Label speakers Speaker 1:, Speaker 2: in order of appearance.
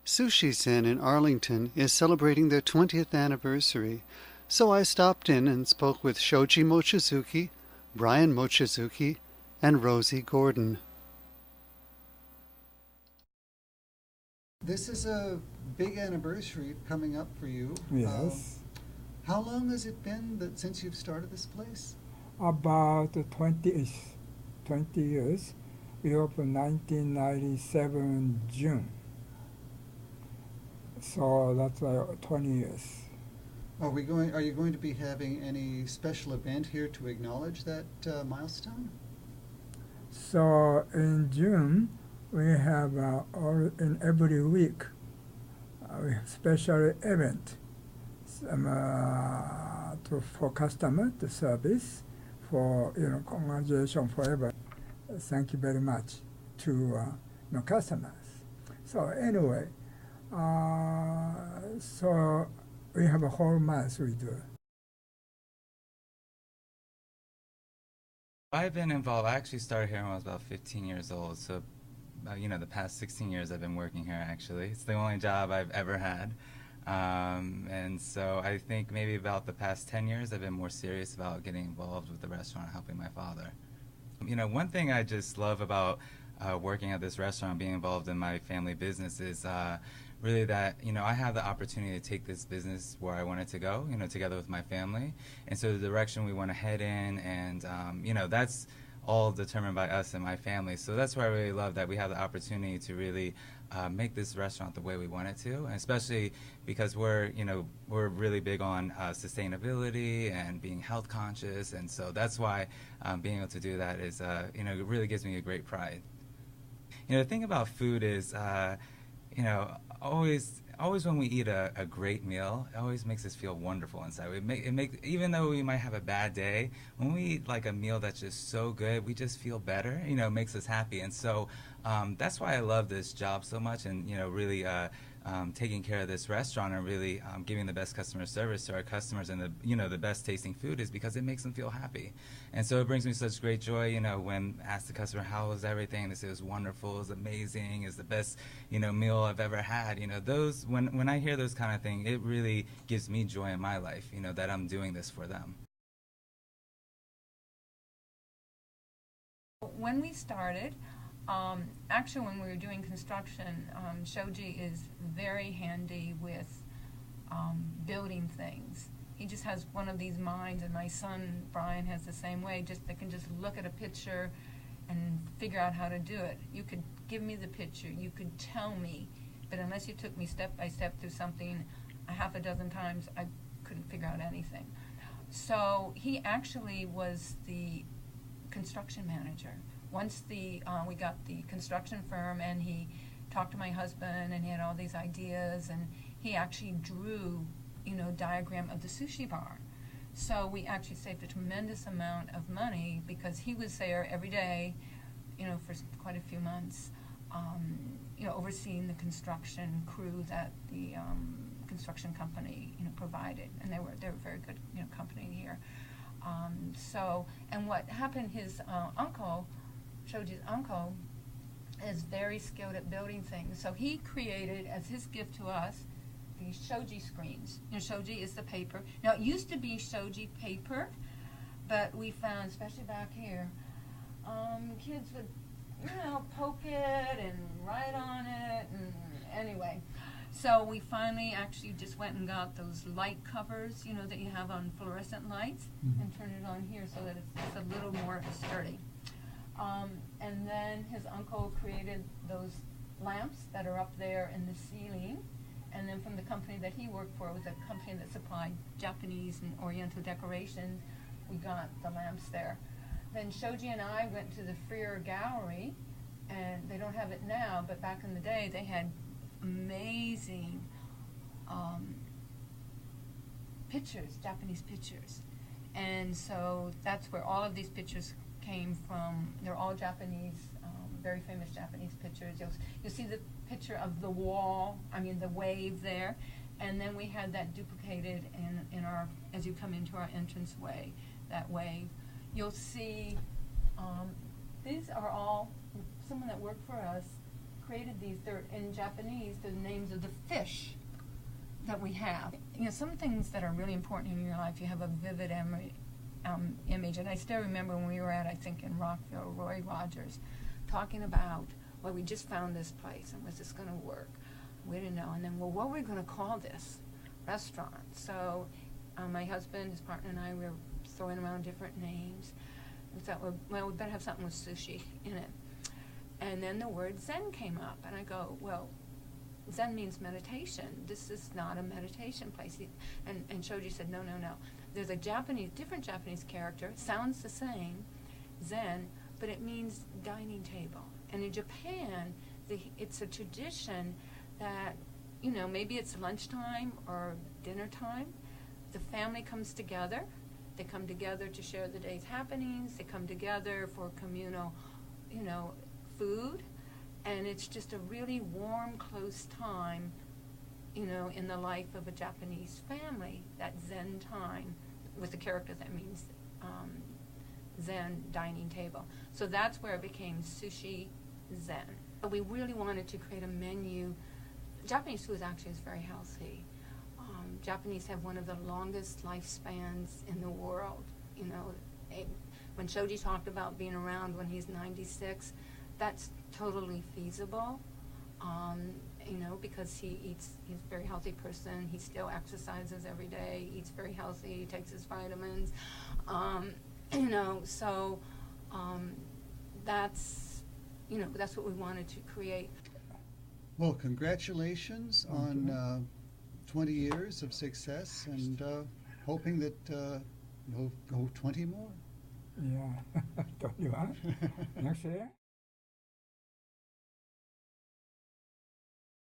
Speaker 1: Sushi-Zen in Arlington is celebrating their 20th anniversary, so I stopped in and spoke with Shoji Mochizuki, Brian Mochizuki, and Rosie Gordon. This is a big anniversary coming up for you.
Speaker 2: Yes,
Speaker 1: How long has it been since you've started this place?
Speaker 2: about 20 years. We opened 1997 June, so that's 20 years.
Speaker 1: Are you going to be having any special event here to acknowledge that milestone?
Speaker 2: So in June, we have in every week we have special event for customer to service for congratulations forever. Thank you very much to customers. So anyway, so we have a whole month we do.
Speaker 3: I've been involved. I actually started here when I was about 15 years old. So, the past 16 years I've been working here actually. It's the only job I've ever had. And so I think maybe about the past 10 years I've been more serious about getting involved with the restaurant, helping my father. One thing I just love about working at this restaurant, being involved in my family business is really that, I have the opportunity to take this business where I want it to go, together with my family. And so the direction we want to head in, and, that's all determined by us and my family. So that's why I really love that we have the opportunity to really make this restaurant the way we want it to, and especially because we're really big on sustainability and being health conscious, and so that's why being able to do that is, it really gives me a great pride. The thing about food is, always when we eat a great meal, it always makes us feel wonderful inside. Even though we might have a bad day, when we eat like a meal that's just so good, we just feel better. It makes us happy, and so that's why I love this job so much, and really taking care of this restaurant and really giving the best customer service to our customers, and the best tasting food is because it makes them feel happy. And so it brings me such great joy, when asked the customer how was everything, they say it was wonderful, it was amazing, it's the best meal I've ever had. Those when I hear those kind of things, it really gives me joy in my life, that I'm doing this for them.
Speaker 4: When we started, actually when we were doing construction, Shoji is very handy with building things. He just has one of these minds, and my son Brian has the same way. They can just look at a picture and figure out how to do it. You could give me the picture, you could tell me, but unless you took me step by step through something a half a dozen times, I couldn't figure out anything. So he actually was the construction manager. Once we got the construction firm, and he talked to my husband, and he had all these ideas, and he actually drew diagram of the sushi bar. So we actually saved a tremendous amount of money because he was there every day, for quite a few months, overseeing the construction crew that the construction company provided, and they were a very good company here. And what happened, his uncle, Shoji's uncle, is very skilled at building things. So he created, as his gift to us, these shoji screens. Shoji is the paper. Now, it used to be shoji paper, but we found, especially back here, kids would, poke it and write on it, and anyway. So we finally actually just went and got those light covers, that you have on fluorescent lights, and turned it on here so that it's a little more sturdy. And then his uncle created those lamps that are up there in the ceiling. And then from the company that he worked for, was a company that supplied Japanese and Oriental decorations, we got the lamps there. Then Shoji and I went to the Freer Gallery, and they don't have it now, but back in the day they had amazing pictures, Japanese pictures. And so that's where all of these pictures came from. They're all Japanese, very famous Japanese pictures. You'll see the picture of the wall, the wave there, and then we had that duplicated in our, as you come into our entranceway, that wave. You'll see, these are all someone that worked for us created these. They're in Japanese, the names of the fish that we have. Some things that are really important in your life, you have a vivid image. And I still remember when we were at, I think, in Rockville, Roy Rogers, talking about, well, we just found this place, and was this going to work? We didn't know. And then, well, what are we going to call this restaurant? So my husband, his partner, and I were throwing around different names. We thought, well, we better have something with sushi in it. And then the word Zen came up, and I go, well, Zen means meditation. This is not a meditation place. And Shoji said, no. There's a different Japanese character, sounds the same, Zen, but it means dining table. And in Japan, it's a tradition that, maybe it's lunchtime or dinner time. The family comes together. They come together to share the day's happenings. They come together for communal, food. And it's just a really warm, close time, in the life of a Japanese family, that Zen time with the character that means Zen dining table. So that's where it became Sushi-Zen. But we really wanted to create a menu. Japanese food actually is very healthy. Japanese have one of the longest lifespans in the world. When Shoji talked about being around when he's 96, that's totally feasible, because he's a very healthy person. He still exercises every day, eats very healthy, takes his vitamins, so that's what we wanted to create.
Speaker 1: Well, congratulations on 20 years of success, and hoping that you'll go 20 more.
Speaker 2: Yeah, 21 next year.